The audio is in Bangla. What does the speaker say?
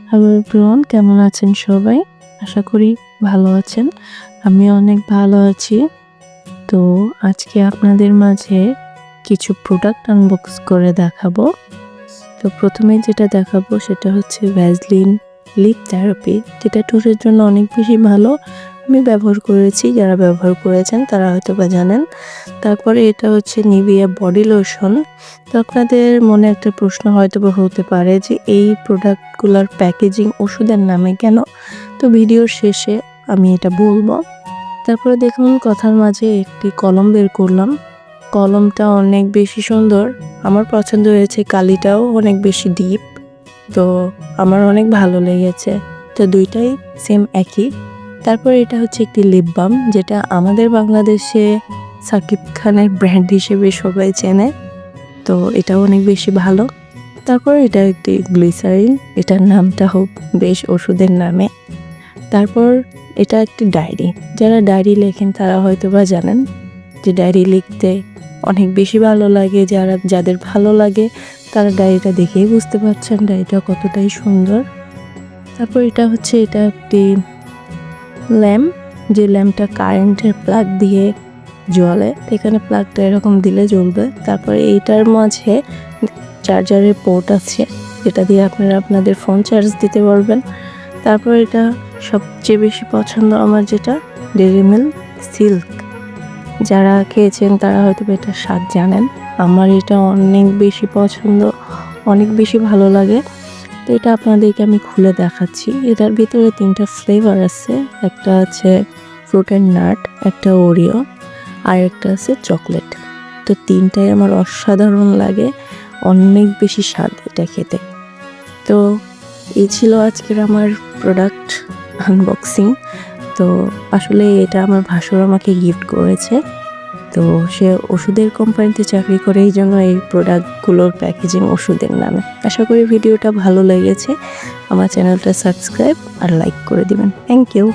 হ্যালো এভরিওয়ান, কেমন আছেন সবাই? আশা করি ভালো আছেন। আমিও অনেক ভালো আছি। তো আজকে আপনাদের মাঝে কিছু প্রোডাক্ট আনবক্স করে দেখাবো। তো প্রথমেই যেটা দেখাবো সেটা হচ্ছে ভ্যাসলিন লিপ থেরাপি, যেটা ঠোঁটের জন্য অনেক বেশি ভালো। আমি ব্যবহার করেছি, যারা ব্যবহার করেছেন তারা হয়তোবা জানেন। তারপরে এটা হচ্ছে নিভিয়া বডি লোশন। তো আপনাদের মনে একটা প্রশ্ন হয়তোবা হতে পারে যে এই প্রোডাক্টগুলোর প্যাকেজিং ওষুধের নামে কেন? তো ভিডিওর শেষে আমি এটা বলবো। তারপরে দেখুন, কথার মাঝে একটি কলম বের করলাম। কলমটা অনেক বেশি সুন্দর, আমার পছন্দ হয়েছে। কালিটাও অনেক বেশি ডিপ, তো আমার অনেক ভালো লেগেছে। তো দুইটাই সেম একই। তারপর এটা হচ্ছে একটি লিপ বাম, যেটা আমাদের বাংলাদেশে সাকিব খানের ব্র্যান্ড হিসেবে সবাই চেনে। তো এটাও অনেক বেশি ভালো। তারপর এটা একটি গ্লিসারিন, এটার নামটা হোক বেশ ওষুধের নামে। তারপর এটা একটি ডায়েরি, যারা ডায়েরি লেখেন তারা হয়তো বা জানেন যে ডায়েরি লিখতে অনেক বেশি ভালো লাগে। যাদের ভালো লাগে তারা ডায়েরিটা দেখেই বুঝতে পারছেন ডায়েরিটা কতটাই সুন্দর। তারপর এটা একটি ল্যাম্প, যে ল্যাম্পটা কারেন্টের প্লাগ দিয়ে জ্বলে। এখানে প্লাগটা এরকম দিলে জ্বলবে। তারপরে এইটার মাঝে চার্জারের পোর্ট আছে, যেটা দিয়ে আপনারা আপনাদের ফোন চার্জ দিতে পারবেন। তারপর এটা সবচেয়ে বেশি পছন্দ আমার, যেটা ডেইরি মিল্ক সিল্ক। যারা খেয়েছেন তারা হয়তো এটার স্বাদ জানেন। আমার এটা অনেক বেশি পছন্দ, অনেক বেশি ভালো লাগে। তো এটা আপনাদেরকে আমি খুলে দেখাচ্ছি। এটার ভিতরে 3টা ফ্লেভার আছে। একটা আছে ফ্রুট অ্যান্ড নাট, একটা ওরিও, আর একটা আছে চকলেট। তো 3টাই আমার অসাধারণ লাগে, অনেক বেশি স্বাদ এটা খেতে। তো এই ছিল আজকের আমার প্রোডাক্ট আনবক্সিং। তো আসলে এটা আমার ভাসুর আমাকে গিফট করেছে। তো সে ওষুধের কোম্পানিতে চাকরি করে, এই জন্য এই প্রোডাক্টগুলোর প্যাকেজিং ওষুধের নামে। আশা করি ভিডিওটা ভালো লেগেছে। আমার চ্যানেলটা সাবস্ক্রাইব আর লাইক করে দিবেন। Thank you.